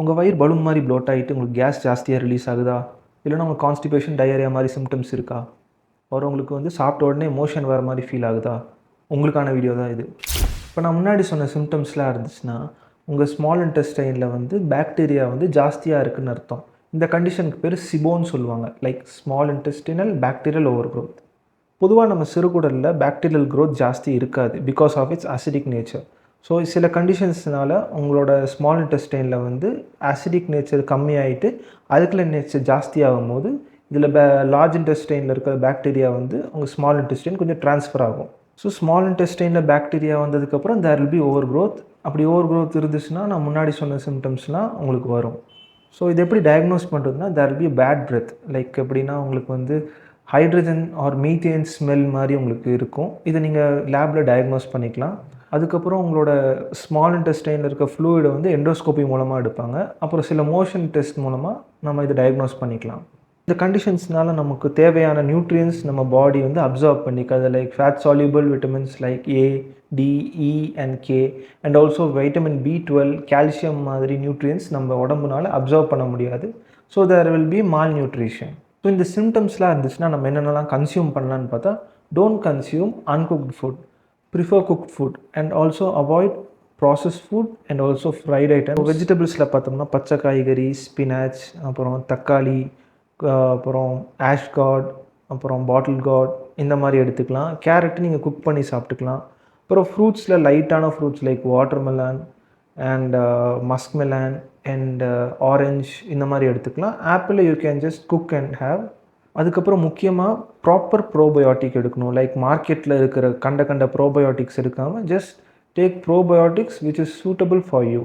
உங்கள் வயிறு பலூன் மாதிரி ப்ளோட் ஆகிட்டு உங்களுக்கு கேஸ் ஜாஸ்தியாக ரிலீஸ் ஆகுதா? இல்லைனா உங்களுக்கு கான்ஸ்டிபேஷன், டயரியா மாதிரி சிம்டம்ஸ் இருக்கா? ஒரு உங்களுக்கு வந்து சாப்பிட்ட உடனே மோஷன் வர மாதிரி ஃபீல் ஆகுதா? உங்களுக்கான வீடியோ தான் இது. இப்போ நான் முன்னாடி சொன்ன சிம்டம்ஸ்லாம் இருந்துச்சுன்னா, உங்கள் ஸ்மால் இன்டெஸ்டைனில் வந்து பாக்டீரியா வந்து ஜாஸ்தியாக இருக்குதுன்னு அர்த்தம். இந்த கண்டிஷனுக்கு பேர் சிபோன்னு சொல்லுவாங்க. Like small intestinal bacterial overgrowth. பொதுவாக நம்ம சிறுகுடலில் பாக்டீரியல் க்ரோத் ஜாஸ்தி இருக்காது because of its acidic nature. So சில கண்டிஷன்ஸ்னால உங்களோட ஸ்மால் இன்டெஸ்டைனில் வந்து அசிடிக் நேச்சர் கம்மியாகிட்டு அல்கலைன் நேச்சர் ஜாஸ்தி ஆகும்போது இதில் லார்ஜ் இன்டெஸ்டைனில் இருக்கிற பாக்டீரியா வந்து உங்கள் ஸ்மால் இன்டெஸ்டைன் கொஞ்சம் ட்ரான்ஸ்ஃபர் ஆகும். ஸோ ஸ்மால் இன்டெஸ்டைனில் பாக்டீரியா வந்ததுக்கப்புறம் there will be overgrowth. அப்படி ஓவர் க்ரோத் இருந்துச்சுன்னா நான் முன்னாடி சொன்ன சிம்டம்ஸ்லாம் உங்களுக்கு வரும். ஸோ இது எப்படி டயக்னோஸ் பண்ணுறதுனா there will be bad breath. Like எப்படின்னா உங்களுக்கு வந்து ஹைட்ரஜன் ஆர் மீத்தேன் ஸ்மெல் மாதிரி உங்களுக்கு இருக்கும். இதை நீங்கள் லேபில் டயக்னோஸ் பண்ணிக்கலாம். அதுக்கப்புறம் உங்களோட ஸ்மால் இன்டெஸ்டைனில் இருக்க ஃப்ளூயிடை வந்து எண்டோஸ்கோபி மூலமாக எடுப்பாங்க. அப்புறம் சில மோஷன் டெஸ்ட் மூலமாக நம்ம இதை டயக்னோஸ் பண்ணிக்கலாம். இந்த கண்டிஷன்ஸ்னால நமக்கு தேவையான நியூட்ரியன்ஸ் நம்ம பாடி வந்து அப்சர்வ் பண்ணிக்காது. Like fat soluble vitamins like A, D, E and K and also vitamin B12, calcium மாதிரி நியூட்ரியன்ஸ் நம்ம உடம்புனால அப்சர்வ் பண்ண முடியாது. So there will be malnutrition. ஸோ இந்த சிம்டம்ஸ்லாம் இருந்துச்சுன்னா நம்ம என்னென்னலாம் கன்சியூம் பண்ணலான்னு பார்த்தா, don't consume uncooked food, prefer cooked food and also avoid processed food and also fried item. வெஜிடபிள்ஸில் பார்த்தோம்னா பச்சை காய்கறி, ஸ்பினாச், அப்புறம் தக்காளி, அப்புறம் ஆஷ்கார்ட், அப்புறம் பாட்டில் கார்ட் இந்த மாதிரி எடுத்துக்கலாம். கேரட்டு நீங்கள் குக் பண்ணி சாப்பிட்டுக்கலாம். அப்புறம் ஃப்ரூட்ஸில் லைட்டான fruits like watermelon and muskmelon and orange இந்த மாதிரி எடுத்துக்கலாம். Apple you can just cook and have. அதுக்கப்புறம் முக்கியமாக ப்ராப்பர் ப்ரோபயோட்டிக் எடுக்கணும். லைக் மார்க்கெட்டில் இருக்கிற கண்ட ப்ரோபயோட்டிக்ஸ் எடுக்காமல் just take probiotics which is suitable for you.